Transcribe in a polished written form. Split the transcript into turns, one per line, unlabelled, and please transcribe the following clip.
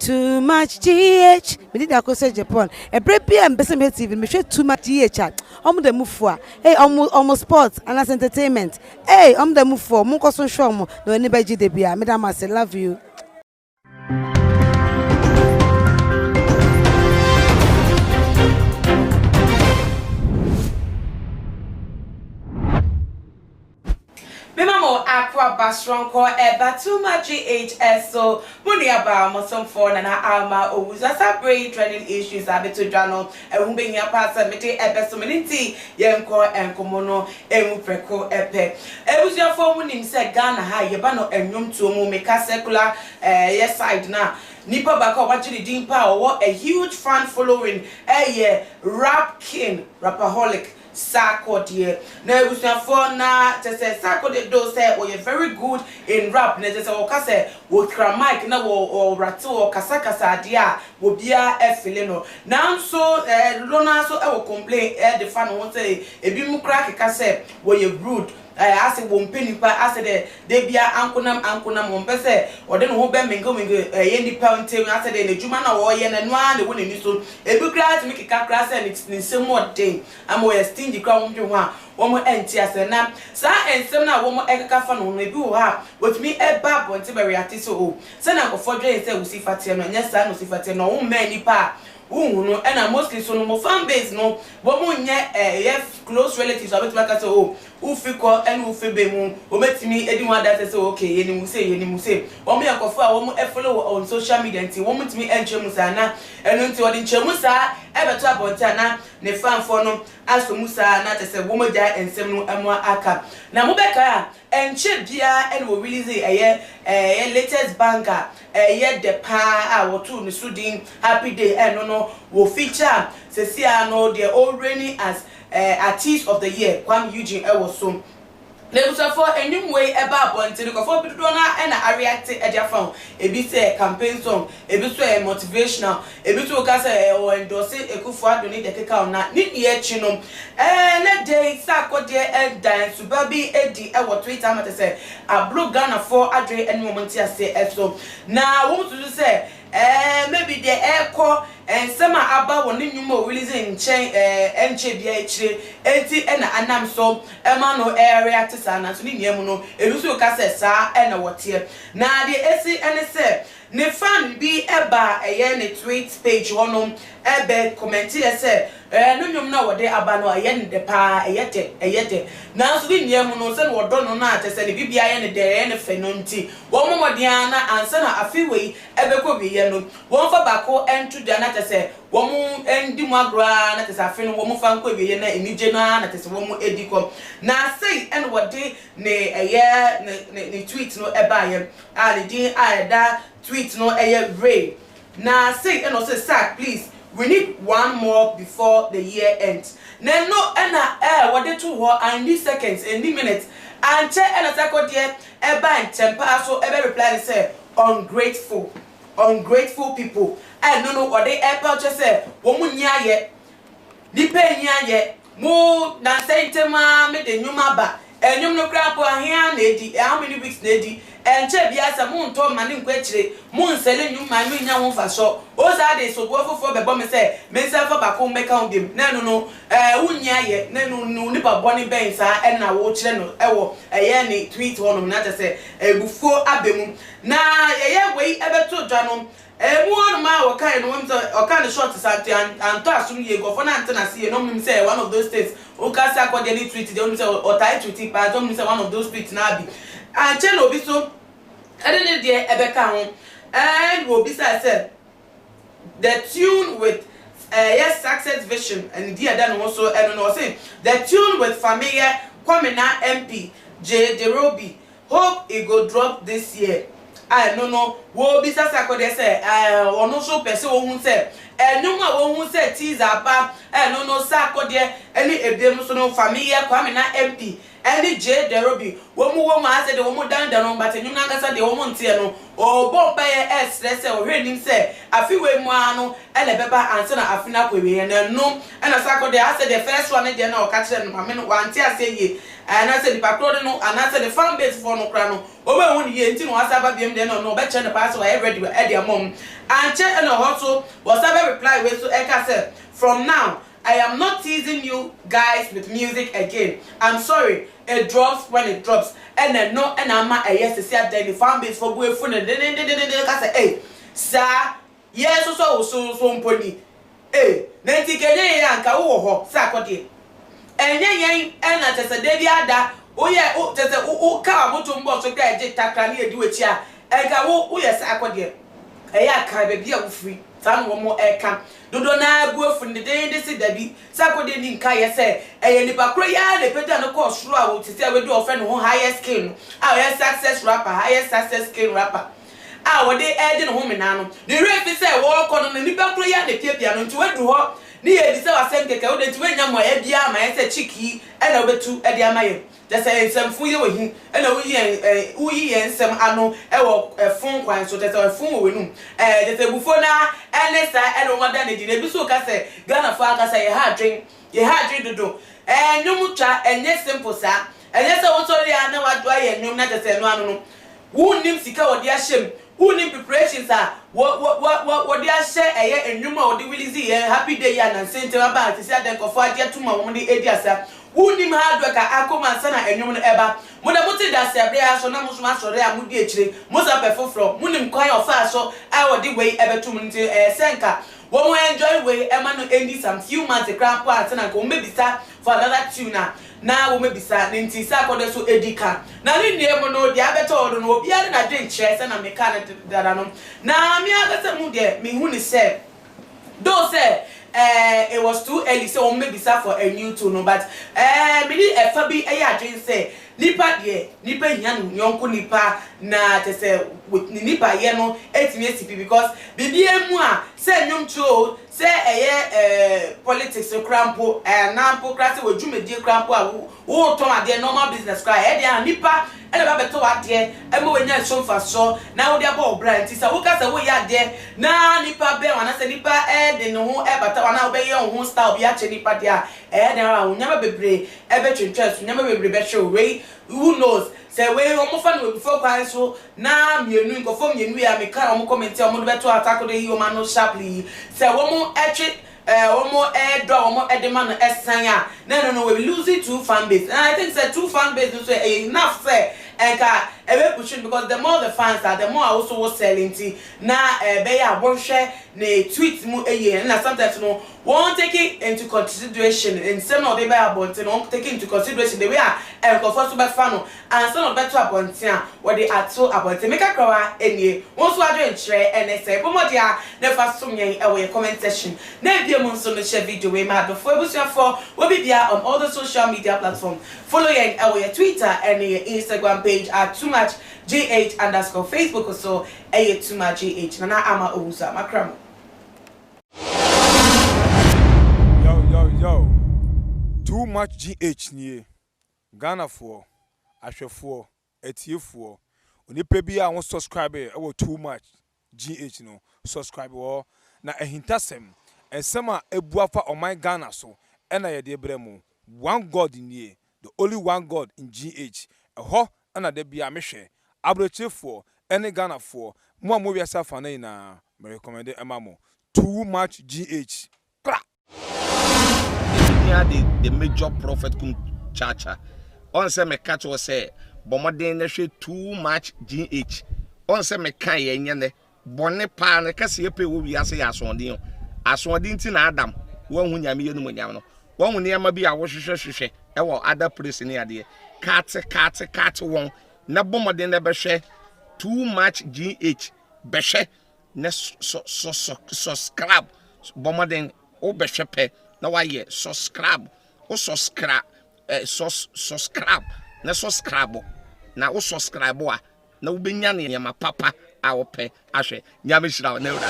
too much GH. Me did I say Japan. A preppy and best TV. Me share too much GH. The move for. Hey, almost sports and as entertainment. Hey, the move for. Munko so show mo. No anybody debia. Madam, I say love you.
Memamo aqua bastron ko eba too much GHS so muni aba mo some for na alma owuza sabre trending issues abeto dwano ehumbe nya pasa mete ebe so meninti yenko enkomo no emu preko epe ebuzia fo mu nim se Ghana ha yeba no enwom tuo mu meka secular yes side na nipa baka wajiri dimpa owo a huge fan following rap king rapaholic Sarkodie. Now we say for na to say Sarkodie do say we are very good in rap. Na to say we say we kra mic na we rattle or kasa dia we bia e feeling. Now so Lona so e we complain the fan won say e bi mu kra keka say we are rude. I say won penipa I say de bia ankunam won pese o de no ho be mengo ye nipa ntem I say de na juma na wo ye na no a de woni ni so e bi kra me keka kra say ni nsem modern am we stingy kra won dwe ho a wo mo enti asena sa ensem na wo mo ekeka fa no no e bi wo ha wotumi e ba bonte be react so o se na nkofo dwe say wo sifate no nya sa no sifate no wo ma nipa no and mostly so no fan base no bo mo nye close relatives abet maka say oh ufiko and ufebe mu o metimi edi one that say okay yeni mu say wo mo yakofo a wo mo follow on social media nti wo mo timi enche mu sa na eno nti wo di nche mu sa ebeto abonta na ne fan for no aso mu sa na te say wo mo ja ensem no emo aka na mo beka a enche bia and wo release latest banker the pa a wo tu ni sudin happy day no will feature Cecilia no they already as artist of the year Kwame Eugene Ewosom. They was for a new way about wanting to go for Pidona and I reacted at your phone. A bit a campaign song, a bit motivational, a bit of cassa or endorse it, a good for donate the cacao not need yet chinum. And that day, Sarkodie and Dan Subabi Eddie, I was 3 times to say, I blew Ghana for Adre and Momentia say so. Now, what to say? Maybe the airco and some about one new more releasing chain NCBH 80 and anam so Emano area to Sana to Niamuno, Eluso Cassessa and what here. Now the AC and say, ne fan be eba a tweet page one ebe commentier say no know what they abano ayen de pa ayete now so the Niamuno send what don't know to say the BBI and the fenunti one more diana and send a few way ebe ko be yeno one for bako and to Diana to say one endi magra na te sa fe no wo mo fan ko be na enije na te se wo mo ediko na say and what dey ne tweet no e ba ye a le din a da tweet no e ray na say and say sir please we need one more before the year ends na no na what dey to ho and these seconds and the minutes and che and Sarkodie e ba tempa so e be reply say ungrateful people. I don't know what they ever just say. Woman nya ye, nipe nya ye. Mo na say tema me de nyuma ba. Enyum no kra po ahia na edi. How many weeks na edi? Enche bia sa mo nto ma ne nkwachire. Mo nsele nyuma no nya wo fa so. O za de so bofofo bebo me say. Me say fa ba ko mbeka ondem. Na no wunya ye. Na no nipa boni ben sa e na wo kire no ewo ne tweet hono na te say ebufuo abemu. Na ye wei ebeto dwanom. One ma o kind o kind short santi and to assume ye go for na antena see no mean say one of those states o ka Sarkodie any tweet they only say o tie tweet but don't mean say one of those tweets na be and chen obi so edene de ebeka ho and obi say the tune with yes success vision and the other also and no say the tune with familiar Kwame na MP J Derobi hope it go drop this year. I no wo bi Sarkodie say ono so pese wo hu say enum a wo hu say teaser ba no Sarkodie any ebiem so no familiar Kwame na MP any J Derobi wo mu ase de wo mu dan no but enum na ngasa de wo mu ntie no o bomba ye stress e ohwe nim say afi we mu anu e le beba anse na afi na kwawe na no e na Sarkodie I said the first one dey na o ka kire no ma me no wanti ase ye and I said the patrol no and I said the fan base for no kra no obe hu ni ye nti no asa ba biem dey no be che no pass we ready e dey mom and che e no hoto was a reply we so e ka say from now I am not teasing you guys with music again. I'm sorry. It drops when it drops. And then no, and I'm a yes to see the fan base for going phone and then say, hey, sir, yes, so pony. Hey, then take a young cow, Sarkodie. And then, and I just a day ada. Oh, yeah, oh, just a car, what to watch a guy, Takani, do it, yeah. And go, oh, yes, Sarkodie. I can't be free. Some one more air camp. Do not go from the day they see Debbie. Sarkodie didn't care, say, and the Bacroya, they put down a course throughout to say we do offend who highest skill. Our success rapper, highest success skill rapper. Our day adding home in Anno. The ref is a walk on the Bacroya, the piano to wait to her. Near the South Centre, to win your Edia, my cheeky, and over to Edia Mayo. Just say some fool with him, and we and some anno a phone coin, so that's a phone with him. There's a buffona, and let's say, I don't want that. They so can say, Ghana Father say a hard drink to do. And no mucha, and yes, simple, sir. And yes, I was already I know what do I and no matter say no. Who names Sika or the Ashim? Who name preparations are? What they are say a year and you know the will see a happy day and sent about to say them for 4 years to my only 8 years. Who name hard work at Akoma Sana and you ever? Mother Mutti does say, so now most master, Mudi, most up a from Munim Coin of Fast, so I would the way ever to Senka. One way enjoy way, Emmanuel ending some few months a grand part and I go maybe start for another tuner. Now we may be sad, Ninty Sarkodie so Edika. Now, you never know the other told no, be a drink chairs and a mechanic that I know. Now, me, I got a mood there, me, who said, though, say, it was too early, so maybe sad for a new tune, but, me, a Fabi, a drink say, Nipa, ye, Nipa, Yonko Nipa, na, to say, with Nipa, yeno, 8 years because, Bibi, moi, say, young too. Say a politics of crampo and non-procracy with Jimmy dear crampo who told their normal business cry and Nipa and a better out there and moving your so fast so now they're both brands is a work as a way out there now Nipa bear and I say Nipa and then who ever now be your own style be actually Nipa there and I will never be brave ever to interest never be better way who knows. Say we omo fan we before kwan so na mienu nkofo mienu ya meka omo comment omo beto Sarkodie human no sharply say omo etwe omo do omo edema no esan ya no we lose 2 fan base and I think say 2 fan base so enough say enka ebe pushing because the more the fans are the more also was selling tea na be ya won share na tweet mu eye na sometimes no won't take it into consideration in some of the be about no take into consideration the way nkofo so be fan and some of better about what they are so about make a krawa enie won so adwen kire and say pomodia never so yen e we comment section na bia mu so no share video we ma do for ebusuafo we be there on all the social media platforms follow yen e we Twitter and Instagram page at too much GH _ Facebook or so too much GH Nana ama Owusa makram.
Yo too much GH nie Ghana for ahwefo etiefo onipa bi a won subscribe e too much GH no subscribe wo na ehintasem ensema ebuafa oman Ghana so e na ye de bremu one God nie the only one God in GH ho na de bia mehwe abrochefo ene Ghana for mo wi asafa na ina me recommend emamo too much GH kra
the major prophet kun chacha on say me catch was say bomoden na hwe too much GH on say me kan ye nyene bone pa na kase ye pe wo wi ase ya asonde nti na Adam wo hu nyame ye no mo nyam no wo hu ne ma bi a wo hwehwehwehwe e wo other place ne ade kat won na bomoden na be hwe too much GH be hwe na subscribe bomoden o be hwe pe na wa ye subscribe o subscribe subscribe na subscribe na o subscribe a na wo benya ne ma papa a wo pe ahwe nyame hira na ura